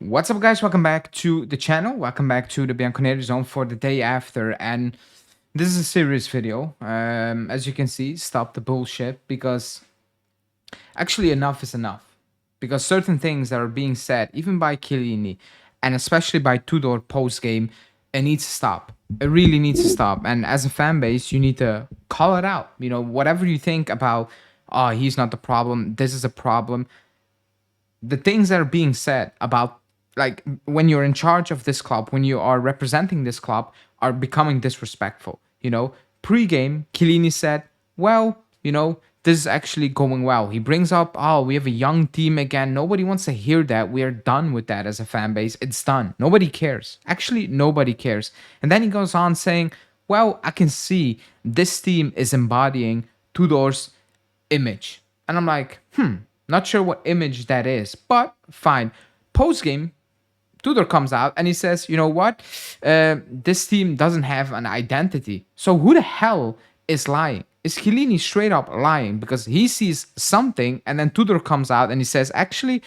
What's up, guys? Welcome back to the channel. Welcome back to the Bianconeri zone for the day after. And this is a serious video. As you can see, stop the bullshit, because actually enough is enough. Because certain things that are being said, even by Chiellini, and especially by Tudor post-game, it needs to stop. It really needs to stop. And as a fan base, you need to call it out. You know, whatever you think about, oh, he's not the problem, this is a problem. The things that are being said about, like, when you're in charge of this club, when you are representing this club, are becoming disrespectful. You know, pre-game, Chiellini said, well, you know, this is actually going well. He brings up, oh, we have a young team again. Nobody wants to hear that. We are done with that as a fan base. It's done. Nobody cares. Actually, nobody cares. And then he goes on saying, well, I can see this team is embodying Tudor's image. And I'm like, not sure what image that is, but fine. Post-game, Tudor comes out and he says, you know what? This team doesn't have an identity. So who the hell is lying? Is Chiellini straight up lying? Because he sees something and then Tudor comes out and he says, actually,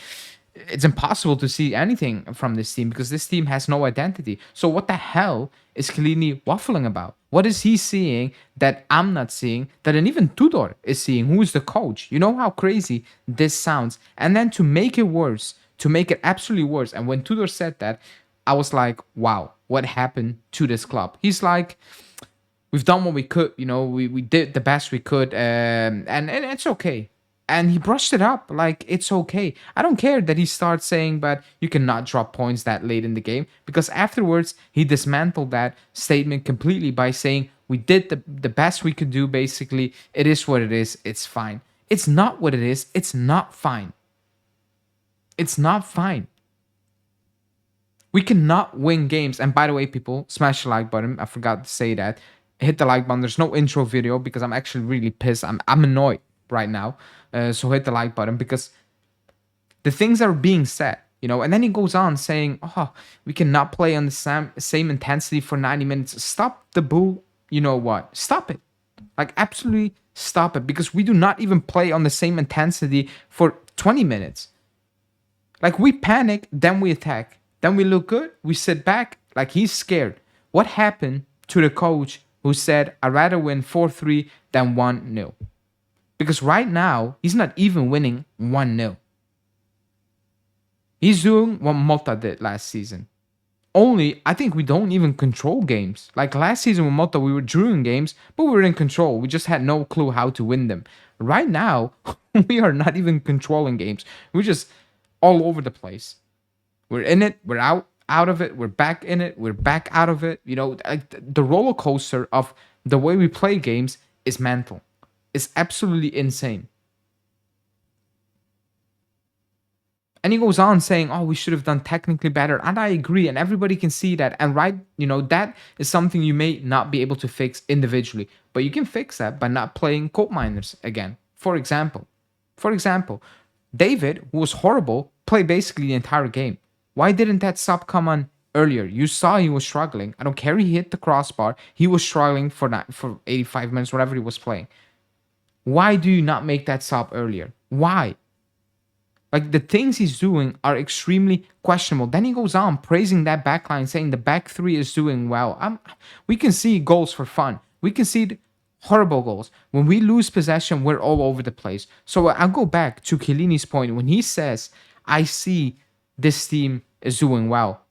it's impossible to see anything from this team because this team has no identity. So what the hell is Chiellini waffling about? What is he seeing that I'm not seeing, that even Tudor is seeing, who is the coach? You know how crazy this sounds? And then to make it worse, to make it absolutely worse, and when Tudor said that, I was like, wow, what happened to this club? He's like, we've done what we could, you know, we did the best we could, and it's okay. And he brushed it up like it's okay. I don't care that he starts saying, but you cannot drop points that late in the game, because afterwards he dismantled that statement completely by saying we did the best we could do. Basically, it is what it is. It's fine. It's not what it is. It's not fine. It's not fine. We cannot win games. And by the way, people, smash the like button. I forgot to say that. Hit the like button. There's no intro video because I'm actually really pissed. I'm annoyed right now. So hit the like button, because the things are being said, you know. And then he goes on saying, oh, we cannot play on the same intensity for 90 minutes. Stop the bull. You know what? Stop it. Like, absolutely stop it, because we do not even play on the same intensity for 20 minutes. Like, we panic, then we attack. Then we look good, we sit back, like he's scared. What happened to the coach who said, I'd rather win 4-3 than 1-0? Because right now, he's not even winning 1-0. He's doing what Motta did last season. Only, I think we don't even control games. Like last season with Motta, we were drawing games, but we were in control. We just had no clue how to win them. Right now, we are not even controlling games. We're just all over the place. We're in it, we're out of it, we're back in it, we're back out of it. You know, like the roller coaster of the way we play games is mental. It's absolutely insane. And he goes on saying, oh, we should have done technically better. And I agree, and everybody can see that. And right, you know, that is something you may not be able to fix individually, but you can fix that by not playing Koopmeiners again. For example, David, who was horrible, played basically the entire game. Why didn't that sub come on earlier? You saw he was struggling. I don't care, he hit the crossbar. He was struggling for 85 minutes, whatever he was playing. Why do you not make that sub earlier? Why? Like, the things he's doing are extremely questionable. Then he goes on praising that backline, saying the back three is doing well. We can see goals for fun. We can see horrible goals. When we lose possession, we're all over the place. So I'll go back to Chiellini's point when he says, I see this team is doing well.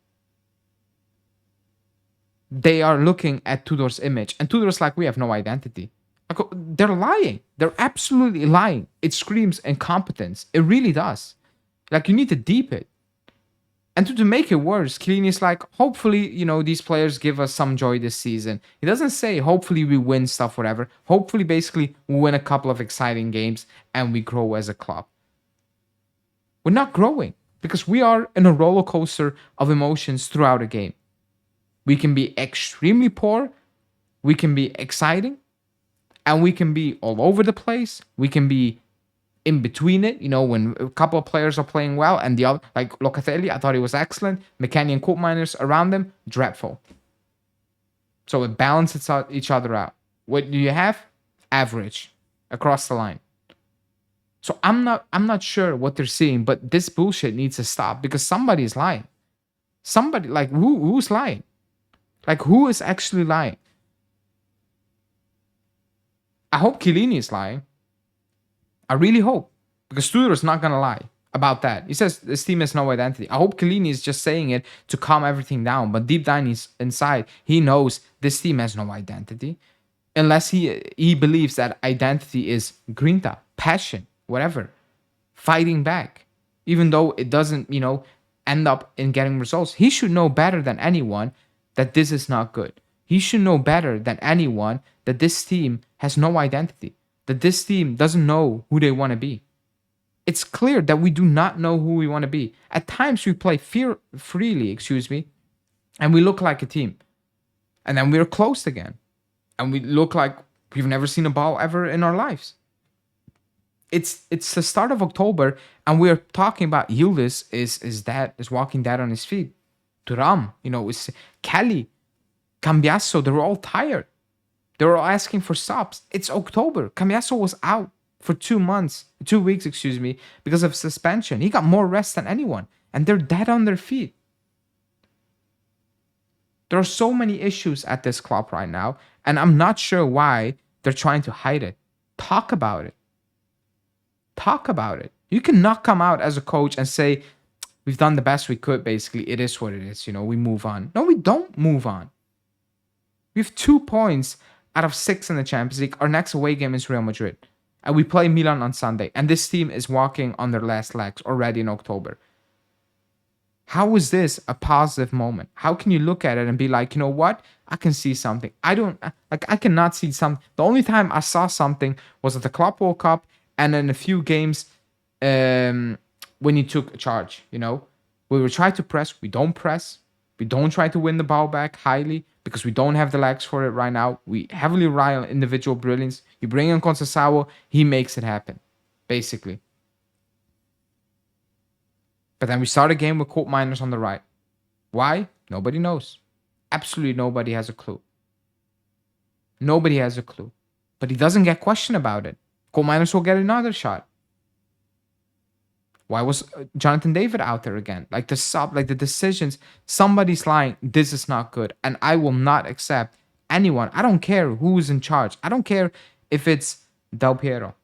They are looking at Tudor's image, and Tudor's like, we have no identity. They're lying. They're absolutely lying. It screams incompetence. It really does. Like, you need to deep it. And to make it worse, Chiellini's like, hopefully, you know, these players give us some joy this season. He doesn't say, hopefully we win stuff, whatever. Hopefully, basically, we win a couple of exciting games and we grow as a club. We're not growing, because we are in a roller coaster of emotions throughout a game. We can be extremely poor. We can be exciting. And we can be all over the place. We can be in between it, you know, when a couple of players are playing well and the other, like Locatelli, I thought he was excellent. McKennie and Koopmeiners around them, dreadful. So it balances each other out. What do you have? Average across the line. So I'm not sure what they're seeing, but this bullshit needs to stop, because somebody is lying. Somebody, like, who's lying? Like, who is actually lying? I hope Chiellini is lying. I really hope. Because Tudor is not going to lie about that. He says this team has no identity. I hope Chiellini is just saying it to calm everything down. But deep down inside, he knows this team has no identity. Unless he believes that identity is grinta, passion, whatever. Fighting back. Even though it doesn't, end up in getting results. He should know better than anyone that this is not good. He should know better than anyone that this team has no identity. That this team doesn't know who they want to be. It's clear that we do not know who we want to be. At times we play freely, and we look like a team. And then we're closed again. And we look like we've never seen a ball ever in our lives. It's the start of October, and we're talking about Yildiz is walking dead on his feet. Thuram, is Kelly, Cambiasso, they were all tired. They were all asking for subs. It's October. Cambiasso was out for 2 weeks, because of suspension. He got more rest than anyone, and they're dead on their feet. There are so many issues at this club right now, and I'm not sure why they're trying to hide it. Talk about it. Talk about it. You cannot come out as a coach and say, we've done the best we could, basically. It is what it is, we move on. No, we don't move on. We have 2 points out of 6 in the Champions League. Our next away game is Real Madrid. And we play Milan on Sunday. And this team is walking on their last legs already in October. How is this a positive moment? How can you look at it and be like, you know what? I can see something. I cannot see something. The only time I saw something was at the Club World Cup and in a few games when he took charge, We will try to press. We don't press. We don't try to win the ball back highly because we don't have the legs for it right now. We heavily rely on individual brilliance. You bring in Conceição, he makes it happen, basically. But then we start a game with Koopmeiners on the right. Why? Nobody knows. Absolutely nobody has a clue. Nobody has a clue. But he doesn't get questioned about it. Koopmeiners will get another shot. Why was Jonathan David out there again? Like the decisions, somebody's lying. This is not good. And I will not accept anyone. I don't care who's in charge. I don't care if it's Del Piero.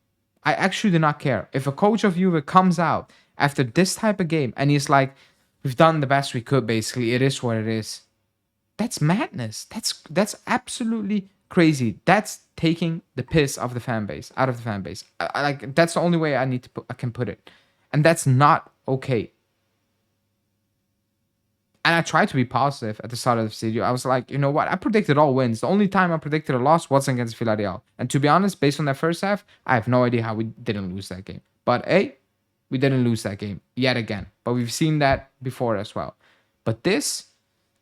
I actually do not care. If a coach of Juve comes out after this type of game and he's like, we've done the best we could, basically. It is what it is. That's madness. That's absolutely crazy. That's taking the piss out of the fan base. That's the only way I can put it. And that's not okay. And I tried to be positive at the start of the video. I was like, you know what? I predicted all wins. The only time I predicted a loss was against Villarreal. And to be honest, based on that first half, I have no idea how we didn't lose that game. But hey, we didn't lose that game yet again. But we've seen that before as well. But this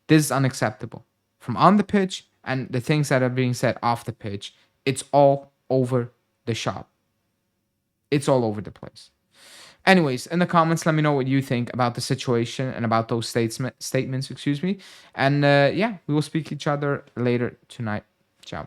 is unacceptable. From on the pitch and the things that are being said off the pitch, it's all over the shop. It's all over the place. Anyways, in the comments, let me know what you think about the situation and about those statements, And we will speak to each other later tonight. Ciao.